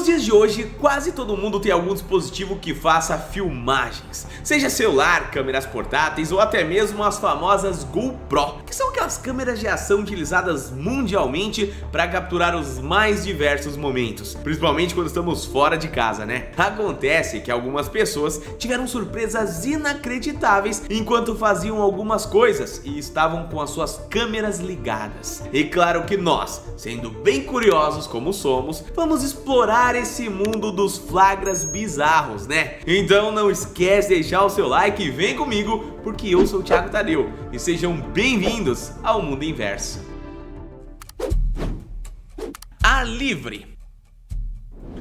Nos dias de hoje, quase todo mundo tem algum dispositivo que faça filmagens, seja celular, câmeras portáteis ou até mesmo as famosas GoPro, que são aquelas câmeras de ação utilizadas mundialmente para capturar os mais diversos momentos, principalmente quando estamos fora de casa, né? Acontece que algumas pessoas tiveram surpresas inacreditáveis enquanto faziam algumas coisas e estavam com as suas câmeras ligadas. E claro que nós, sendo bem curiosos como somos, vamos explorar esse mundo dos flagras bizarros, né? Então não esquece de deixar o seu like e vem comigo, porque eu sou o Thiago Tadeu e sejam bem-vindos ao Mundo Inverso. Ar livre.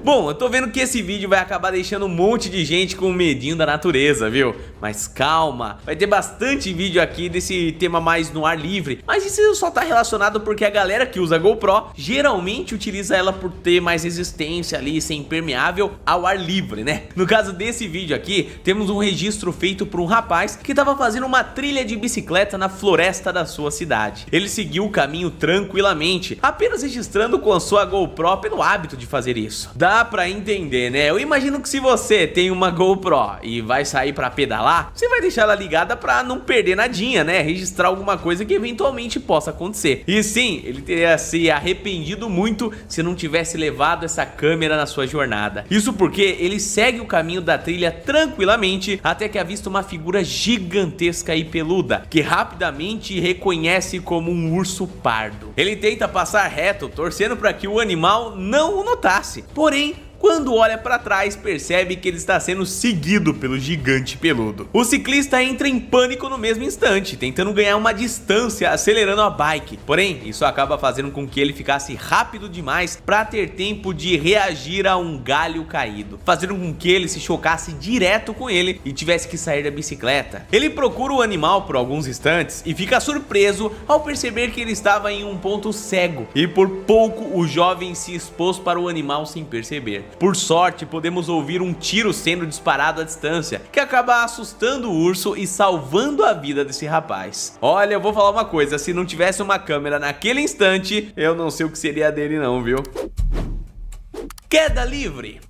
Bom, eu tô vendo que esse vídeo vai acabar deixando um monte de gente com medinho da natureza, viu? Mas calma, vai ter bastante vídeo aqui desse tema mais no ar livre. Mas isso só tá relacionado porque a galera que usa GoPro geralmente utiliza ela por ter mais resistência ali, ser impermeável ao ar livre, né? No caso desse vídeo aqui, temos um registro feito por um rapaz que tava fazendo uma trilha de bicicleta na floresta da sua cidade. Ele seguiu o caminho tranquilamente, apenas registrando com a sua GoPro pelo hábito de fazer isso. Dá pra entender, né? Eu imagino que se você tem uma GoPro e vai sair pra pedalar, você vai deixar ela ligada pra não perder nadinha, né? Registrar alguma coisa que eventualmente possa acontecer. E sim, ele teria se arrependido muito se não tivesse levado essa câmera na sua jornada. Isso porque ele segue o caminho da trilha tranquilamente até que avista uma figura gigantesca e peluda, que rapidamente reconhece como um urso pardo. Ele tenta passar reto, torcendo para que o animal não o notasse. Porém, quando olha para trás, percebe que ele está sendo seguido pelo gigante peludo. O ciclista entra em pânico no mesmo instante, tentando ganhar uma distância acelerando a bike. Porém, isso acaba fazendo com que ele ficasse rápido demais para ter tempo de reagir a um galho caído, fazendo com que ele se chocasse direto com ele e tivesse que sair da bicicleta. Ele procura o animal por alguns instantes e fica surpreso ao perceber que ele estava em um ponto cego, e por pouco o jovem se expôs para o animal sem perceber. Por sorte, podemos ouvir um tiro sendo disparado à distância, que acaba assustando o urso e salvando a vida desse rapaz. Olha, eu vou falar uma coisa, se não tivesse uma câmera naquele instante, eu não sei o que seria dele não, viu? Queda livre.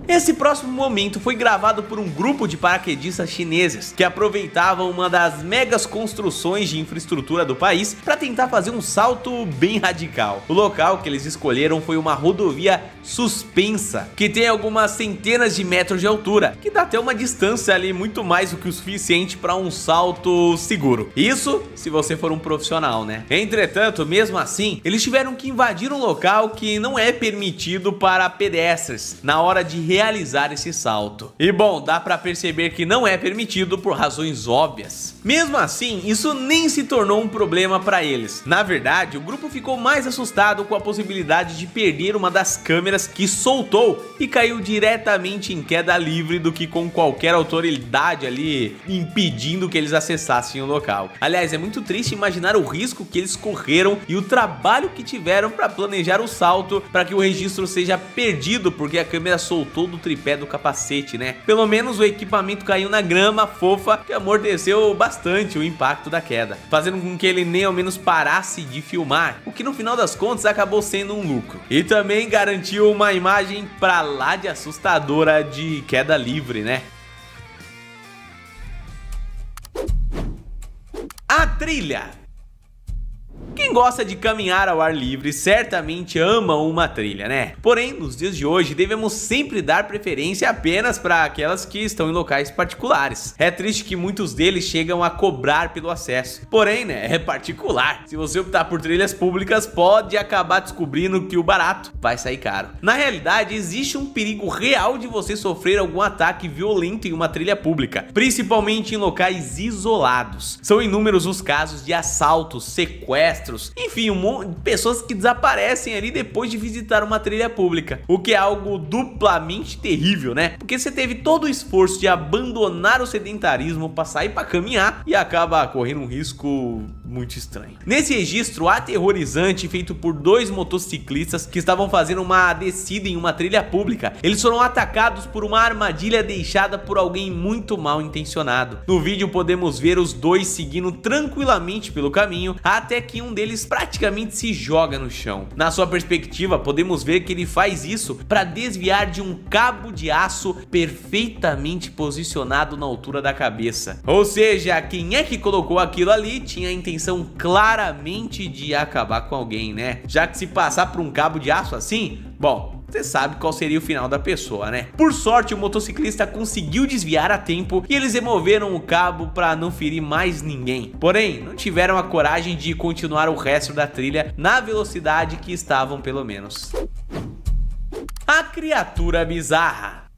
Esse próximo momento foi gravado por um grupo de paraquedistas chineses que aproveitavam uma das megas construções de infraestrutura do país para tentar fazer um salto bem radical. O local que eles escolheram foi uma rodovia suspensa, que tem algumas centenas de metros de altura, que dá até uma distância ali muito mais do que o suficiente para um salto seguro. Isso se você for um profissional, né? Entretanto, mesmo assim, eles tiveram que invadir um local que não é permitido para pedestres na hora de realizar esse salto. E bom, dá pra perceber que não é permitido por razões óbvias. Mesmo assim, isso nem se tornou um problema pra eles. Na verdade, o grupo ficou mais assustado com a possibilidade de perder uma das câmeras que soltou e caiu diretamente em queda livre do que com qualquer autoridade ali impedindo que eles acessassem o local. Aliás, é muito triste imaginar o risco que eles correram e o trabalho que tiveram pra planejar o salto para que o registro seja perdido porque a câmera soltou do tripé do capacete, né? Pelo menos o equipamento caiu na grama fofa que amorteceu bastante o impacto da queda, fazendo com que ele nem ao menos parasse de filmar, o que no final das contas acabou sendo um lucro. E também garantiu uma imagem pra lá de assustadora de queda livre, né? A trilha. Quem gosta de caminhar ao ar livre certamente ama uma trilha, né? Porém, nos dias de hoje, devemos sempre dar preferência apenas para aquelas que estão em locais particulares. É triste que muitos deles chegam a cobrar pelo acesso. Porém, né, é particular. Se você optar por trilhas públicas, pode acabar descobrindo que o barato vai sair caro. Na realidade, existe um perigo real de você sofrer algum ataque violento em uma trilha pública, principalmente em locais isolados. São inúmeros os casos de assaltos, sequestros, enfim, pessoas que desaparecem ali depois de visitar uma trilha pública, o que é algo duplamente terrível, né? Porque você teve todo o esforço de abandonar o sedentarismo para sair para caminhar e acaba correndo um risco muito estranho. Nesse registro aterrorizante feito por dois motociclistas que estavam fazendo uma descida em uma trilha pública, eles foram atacados por uma armadilha deixada por alguém muito mal intencionado. No vídeo podemos ver os dois seguindo tranquilamente pelo caminho até que um deles praticamente se joga no chão. Na sua perspectiva, podemos ver que ele faz isso para desviar de um cabo de aço perfeitamente posicionado na altura da cabeça. Ou seja, quem é que colocou aquilo ali tinha a intenção claramente de acabar com alguém, né? Já que se passar por um cabo de aço assim, bom, você sabe qual seria o final da pessoa, né? Por sorte, o motociclista conseguiu desviar a tempo e eles removeram o cabo para não ferir mais ninguém. Porém, não tiveram a coragem de continuar o resto da trilha na velocidade que estavam, pelo menos. A criatura bizarra.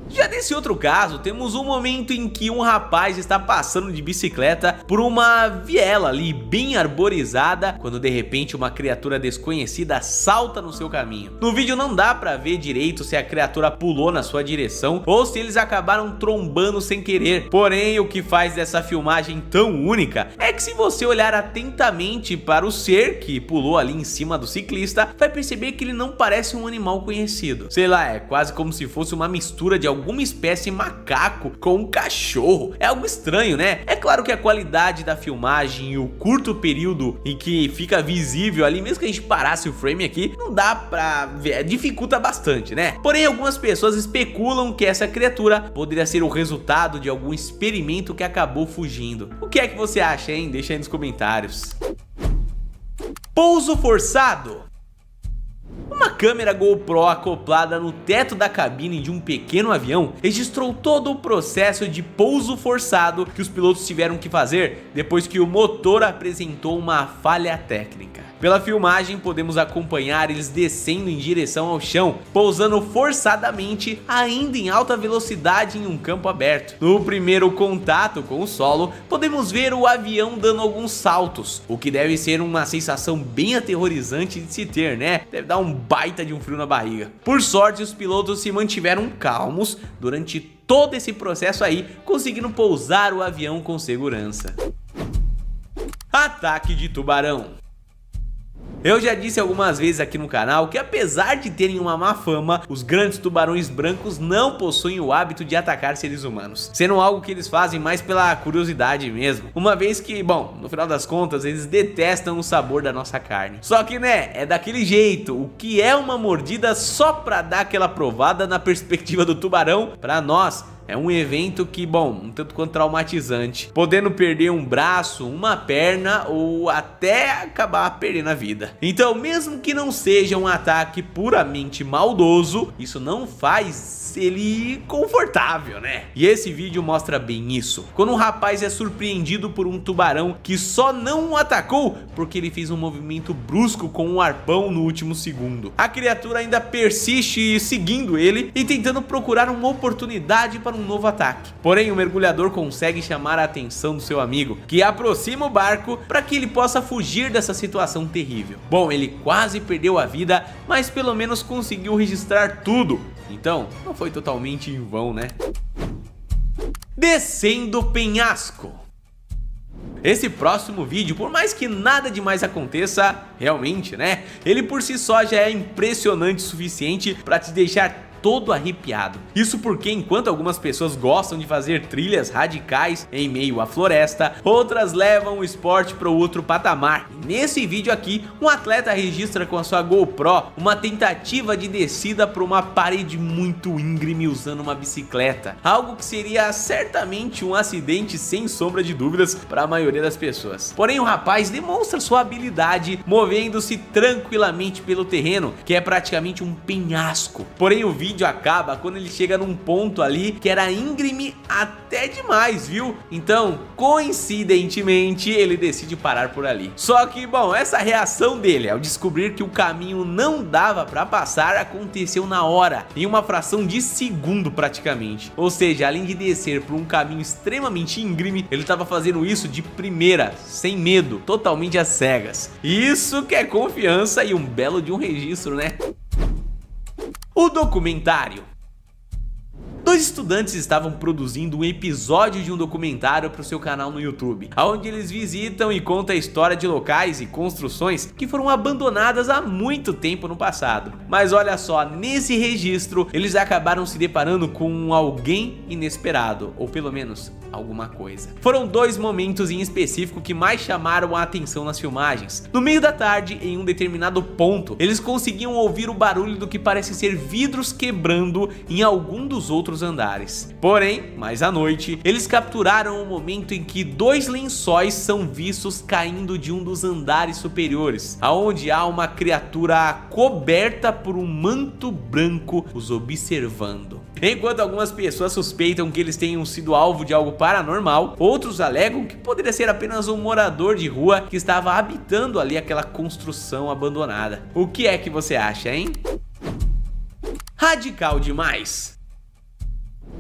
Já nesse outro caso, temos um momento em que um rapaz está passando de bicicleta por uma viela ali bem arborizada, quando de repente uma criatura desconhecida salta no seu caminho. No vídeo não dá pra ver direito se a criatura pulou na sua direção ou se eles acabaram trombando sem querer. Porém, o que faz dessa filmagem tão única é que se você olhar atentamente para o ser que pulou ali em cima do ciclista, vai perceber que ele não parece um animal conhecido. Sei lá, é quase como se fosse uma mistura de alguma espécie macaco com um cachorro. É algo estranho, né? É claro que a qualidade da filmagem e o curto período em que fica visível ali, mesmo que a gente parasse o frame aqui, não dá pra ver, dificulta bastante, né? Porém, algumas pessoas especulam que essa criatura poderia ser o resultado de algum experimento que acabou fugindo. O que é que você acha, hein? Deixa aí nos comentários. Pouso forçado. Uma câmera GoPro acoplada no teto da cabine de um pequeno avião registrou todo o processo de pouso forçado que os pilotos tiveram que fazer depois que o motor apresentou uma falha técnica. Pela filmagem podemos acompanhar eles descendo em direção ao chão, pousando forçadamente ainda em alta velocidade em um campo aberto. No primeiro contato com o solo, podemos ver o avião dando alguns saltos, o que deve ser uma sensação bem aterrorizante de se ter, né? Deve dar um baita de um frio na barriga. Por sorte, os pilotos se mantiveram calmos durante todo esse processo aí, conseguindo pousar o avião com segurança. Ataque de tubarão. Eu já disse algumas vezes aqui no canal que apesar de terem uma má fama, os grandes tubarões brancos não possuem o hábito de atacar seres humanos, sendo algo que eles fazem mais pela curiosidade mesmo, uma vez que, bom, no final das contas eles detestam o sabor da nossa carne. Só que né, é daquele jeito, o que é uma mordida só pra dar aquela provada na perspectiva do tubarão, pra nós é um evento que, bom, um tanto quanto traumatizante, podendo perder um braço, uma perna ou até acabar perdendo a vida. Então, mesmo que não seja um ataque puramente maldoso, isso não faz ele confortável, né? E esse vídeo mostra bem isso. Quando um rapaz é surpreendido por um tubarão que só não o atacou porque ele fez um movimento brusco com um arpão no último segundo. A criatura ainda persiste seguindo ele e tentando procurar uma oportunidade para um novo ataque. Porém, o mergulhador consegue chamar a atenção do seu amigo, que aproxima o barco para que ele possa fugir dessa situação terrível. Bom, ele quase perdeu a vida, mas pelo menos conseguiu registrar tudo. Então, não foi totalmente em vão, né? Descendo o penhasco. Esse próximo vídeo, por mais que nada demais aconteça, realmente, né? Ele por si só já é impressionante o suficiente para te deixar todo arrepiado. Isso porque enquanto algumas pessoas gostam de fazer trilhas radicais em meio à floresta, outras levam o esporte para o outro patamar. E nesse vídeo aqui, um atleta registra com a sua GoPro uma tentativa de descida por uma parede muito íngreme usando uma bicicleta. Algo que seria certamente um acidente sem sombra de dúvidas para a maioria das pessoas. Porém, o rapaz demonstra sua habilidade movendo-se tranquilamente pelo terreno, que é praticamente um penhasco. Porém, o vídeo acaba quando ele chega num ponto ali que era íngreme até demais, viu? Então, coincidentemente, ele decide parar por ali. Só que, bom, essa reação dele ao descobrir que o caminho não dava pra passar aconteceu na hora, em uma fração de segundo praticamente. Ou seja, além de descer por um caminho extremamente íngreme, ele estava fazendo isso de primeira, sem medo, totalmente às cegas. Isso que é confiança e um belo de um registro, né? O documentário. Dois estudantes estavam produzindo um episódio de um documentário para o seu canal no YouTube, onde eles visitam e contam a história de locais e construções que foram abandonadas há muito tempo no passado. Mas olha só, nesse registro eles acabaram se deparando com alguém inesperado, ou pelo menos alguma coisa. Foram dois momentos em específico que mais chamaram a atenção nas filmagens. No meio da tarde, em um determinado ponto, eles conseguiam ouvir o barulho do que parece ser vidros quebrando em algum dos outros andares. Porém, mais à noite, eles capturaram o momento em que dois lençóis são vistos caindo de um dos andares superiores, aonde há uma criatura coberta por um manto branco os observando. Enquanto algumas pessoas suspeitam que eles tenham sido alvo de algo paranormal, outros alegam que poderia ser apenas um morador de rua que estava habitando ali aquela construção abandonada. O que é que você acha, hein? Radical demais!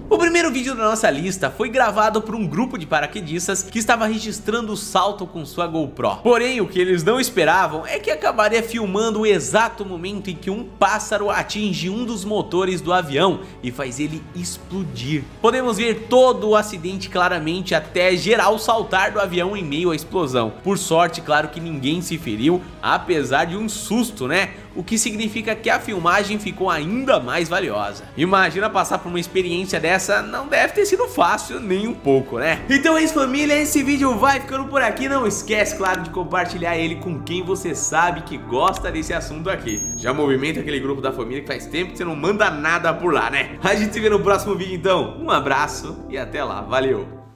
O primeiro vídeo da nossa lista foi gravado por um grupo de paraquedistas que estava registrando o salto com sua GoPro. Porém, o que eles não esperavam é que acabaria filmando o exato momento em que um pássaro atinge um dos motores do avião e faz ele explodir. Podemos ver todo o acidente claramente até geral saltar do avião em meio à explosão. Por sorte, claro que ninguém se feriu, apesar de um susto, né? O que significa que a filmagem ficou ainda mais valiosa. Imagina passar por uma experiência dessa, não deve ter sido fácil nem um pouco, né? Então é isso, família, esse vídeo vai ficando por aqui. Não esquece, claro, de compartilhar ele com quem você sabe que gosta desse assunto aqui. Já movimenta aquele grupo da família que faz tempo que você não manda nada por lá, né? A gente se vê no próximo vídeo então. Um abraço e até lá, valeu!